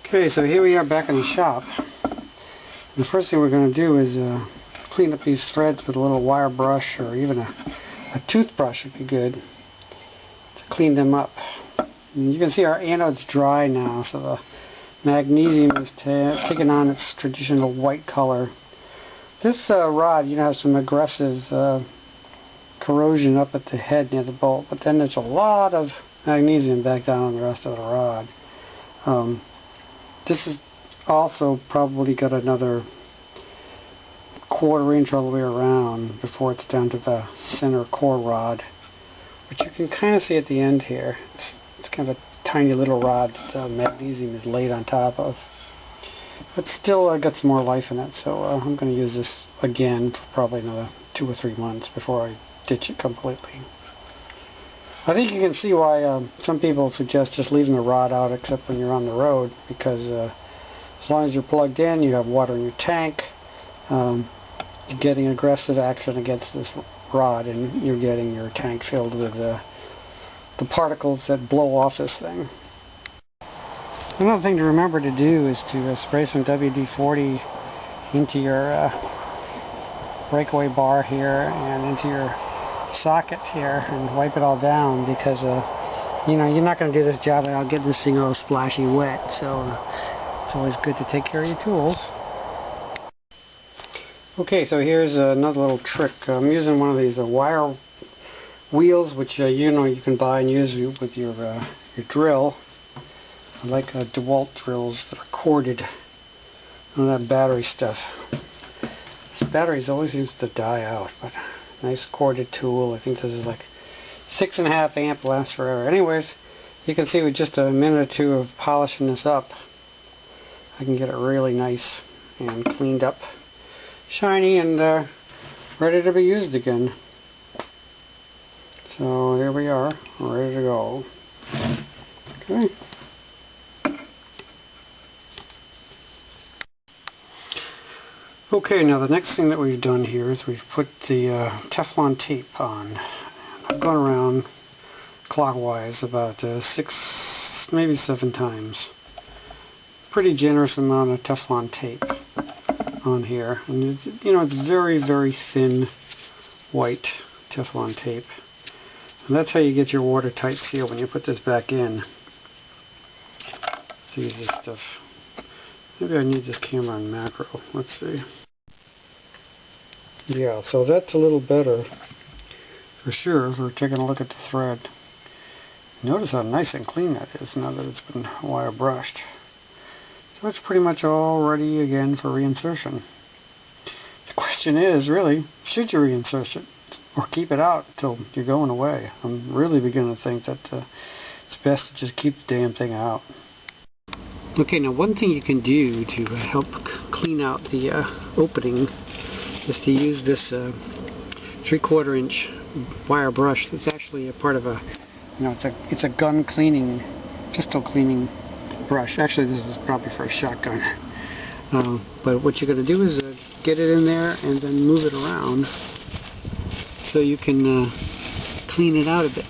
Okay, so here we are back in the shop. The first thing we're going to do is clean up these threads with a little wire brush, or even a toothbrush would be good to clean them up. And you can see our anode's dry now, so the magnesium is taking on its traditional white color. This rod, has some aggressive corrosion up at the head near the bolt, but then there's a lot of magnesium back down on the rest of the rod. This has also probably got another 1/4 inch all the way around before it's down to the center core rod, which you can kind of see at the end here. It's kind of a tiny little rod that the magnesium is laid on top of. But still got some more life in it, so I'm going to use this again for probably another 2 or 3 months before I ditch it completely. I think you can see why some people suggest just leaving the rod out except when you're on the road, because as long as you're plugged in, you have water in your tank, you're getting aggressive action against this rod, and you're getting your tank filled with the particles that blow off this thing. Another thing to remember to do is to spray some WD-40 into your breakaway bar here and into your sockets here and wipe it all down, because you're not going to do this job without getting this thing all splashy wet, so it's always good to take care of your tools. Okay, so here's another little trick. I'm using one of these wire wheels, which you can buy and use with your drill. I like DeWalt drills that are corded. None of that battery stuff. This battery always seems to die out, but nice corded tool. I think this is like 6.5 amp, lasts forever. Anyways, you can see with just a minute or two of polishing this up, I can get it really nice and cleaned up, shiny, and ready to be used again. So here we are, ready to go. Okay. Okay, now the next thing that we've done here is we've put the Teflon tape on. I've gone around clockwise about 6, maybe 7 times. Pretty generous amount of Teflon tape on here, and it's very, very thin white Teflon tape. And that's how you get your watertight seal when you put this back in. See this stuff. Maybe I need this camera on macro. Let's see. Yeah, so that's a little better for sure for taking a look at the thread. Notice how nice and clean that is now that it's been wire brushed. So it's pretty much all ready again for reinsertion. The question is, really, should you reinsert it or keep it out until you're going away? I'm really beginning to think that it's best to just keep the damn thing out. Okay, now one thing you can do to help clean out the opening is to use this 3/4 inch wire brush. It's actually a part of a, it's a gun cleaning, pistol cleaning brush. Actually, this is probably for a shotgun. But what you're going to do is get it in there and then move it around so you can clean it out a bit.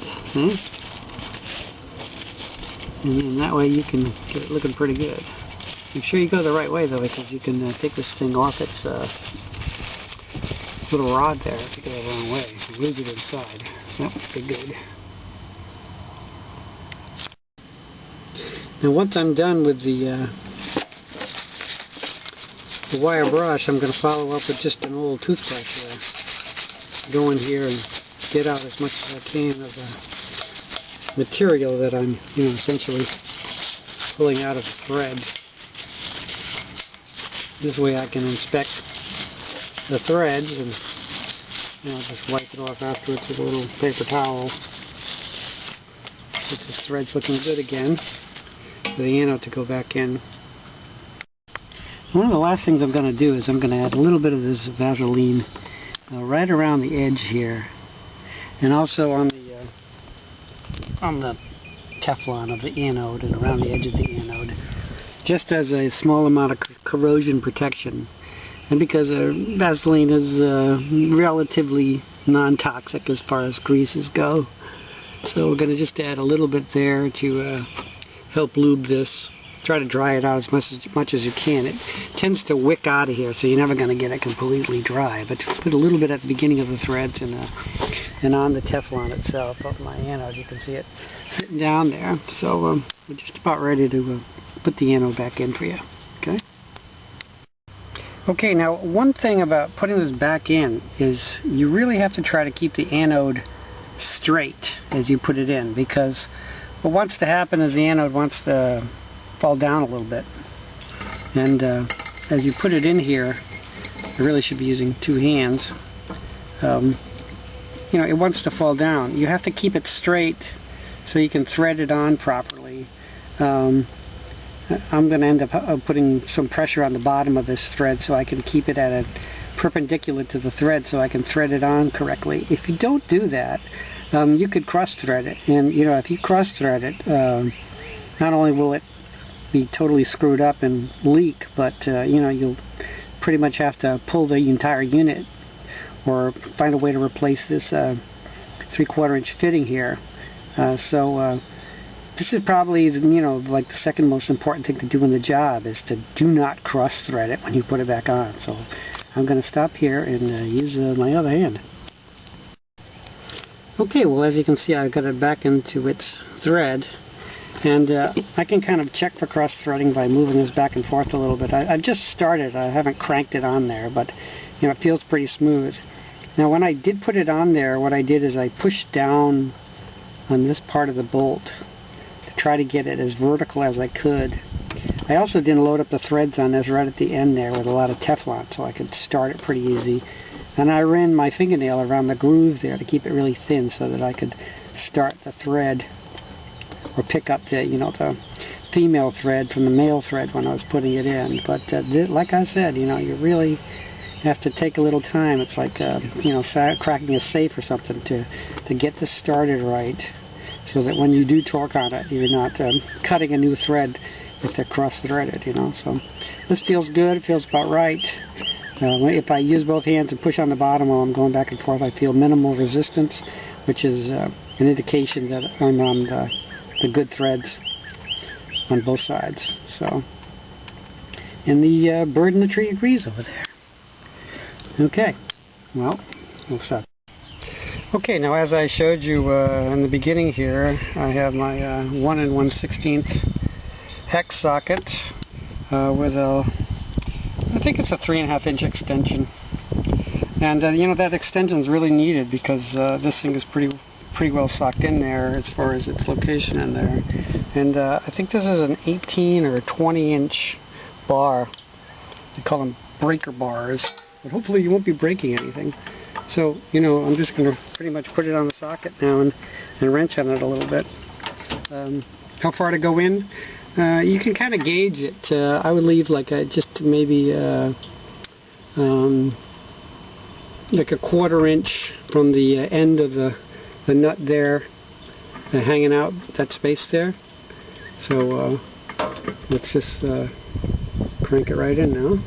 And then that way you can get it looking pretty good. Make sure you go the right way though, because you can take this thing off its little rod there if you go the wrong way. You lose it inside. Yep, pretty good. Now once I'm done with the wire brush, I'm going to follow up with just an old toothbrush here. Go in here and get out as much as I can of the material that I'm, essentially pulling out of the threads. This way I can inspect the threads and, just wipe it off afterwards with a little paper towel. Get this thread's looking good again. For the anode to go back in. One of the last things I'm going to do is I'm going to add a little bit of this Vaseline right around the edge here, and also on the Teflon of the anode and around the edge of the anode, just as a small amount of corrosion protection. And because Vaseline is relatively non-toxic as far as greases go, so we're going to just add a little bit there to help lube this try to dry it out as much as you can. It tends to wick out of here, so you're never going to get it completely dry. But put a little bit at the beginning of the threads and on the Teflon itself of my anode. You can see it sitting down there. So we're just about ready to put the anode back in for you. Okay. Okay, now one thing about putting this back in is you really have to try to keep the anode straight as you put it in, because what wants to happen is the anode wants to fall down a little bit. And as you put it in here, I really should be using two hands. You know, it wants to fall down. You have to keep it straight so you can thread it on properly. I'm going to end up putting some pressure on the bottom of this thread so I can keep it at a perpendicular to the thread so I can thread it on correctly. If you don't do that, you could cross-thread it. And, you know, if you cross-thread it, not only will it be totally screwed up and leak, but, you know, you'll pretty much have to pull the entire unit or find a way to replace this 3/4 inch fitting here. This is probably, you know, like the second most important thing to do in the job is to do not cross-thread it when you put it back on. So I'm going to stop here and use my other hand. Okay, well, as you can see, I got it back into its thread, and I can kind of check for cross-threading by moving this back and forth a little bit. I've just started. I haven't cranked it on there, but, you know, it feels pretty smooth. Now, when I did put it on there, what I did is I pushed down on this part of the bolt to try to get it as vertical as I could. I also didn't load up the threads on this right at the end there with a lot of Teflon, so I could start it pretty easy. And I ran my fingernail around the groove there to keep it really thin so that I could start the thread or pick up the, you know, the female thread from the male thread when I was putting it in. But like I said, you know, you really have to take a little time. It's like, you know, cracking a safe or something to get this started right, so that when you do torque on it, you're not cutting a new thread if they're cross-threaded, you know. So this feels good. It feels about right. If I use both hands and push on the bottom while I'm going back and forth, I feel minimal resistance, which is an indication that I'm on the good threads on both sides. So, and the bird in the tree agrees over there. Okay, well, we'll stop. Okay, now as I showed you in the beginning here, I have my 1 1/16 hex socket with a, I think it's a 3.5 inch extension. And you know, that extension is really needed because this thing is pretty well socked in there as far as its location in there. And I think this is an 18 or 20 inch bar. They call them breaker bars. But hopefully you won't be breaking anything. So, you know, I'm just going to pretty much put it on the socket now and wrench on it a little bit. How far to go in? You can kind of gauge it. I would leave like just maybe like a 1/4 inch from the end of the nut there, hanging out that space there. So let's just crank it right in now.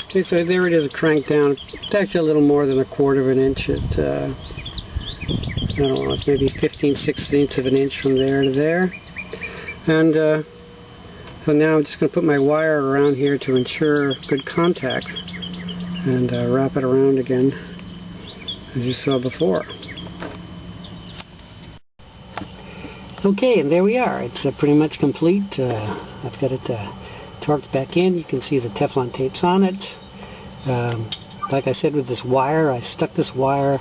Okay, so there it is, cranked down. It's actually a little more than a 1/4 inch. It's I don't know, it's maybe 15/16 of an inch from there to there. And so now I'm just going to put my wire around here to ensure good contact, and wrap it around again as you saw before. Okay, and there we are. It's pretty much complete. I've got it torqued back in. You can see the Teflon tapes on it. Like I said, with this wire, I stuck this wire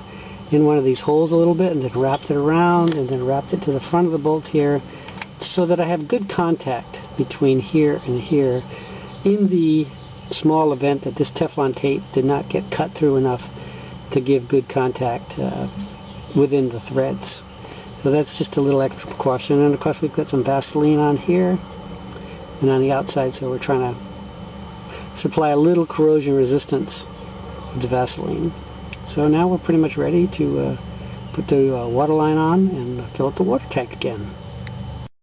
in one of these holes a little bit and then wrapped it around and then wrapped it to the front of the bolt here so that I have good contact between here and here in the small event that this Teflon tape did not get cut through enough to give good contact within the threads. So that's just a little extra precaution. And of course we've got some Vaseline on here and on the outside, so we're trying to supply a little corrosion resistance with the Vaseline. So now we're pretty much ready to put the water line on and fill up the water tank again.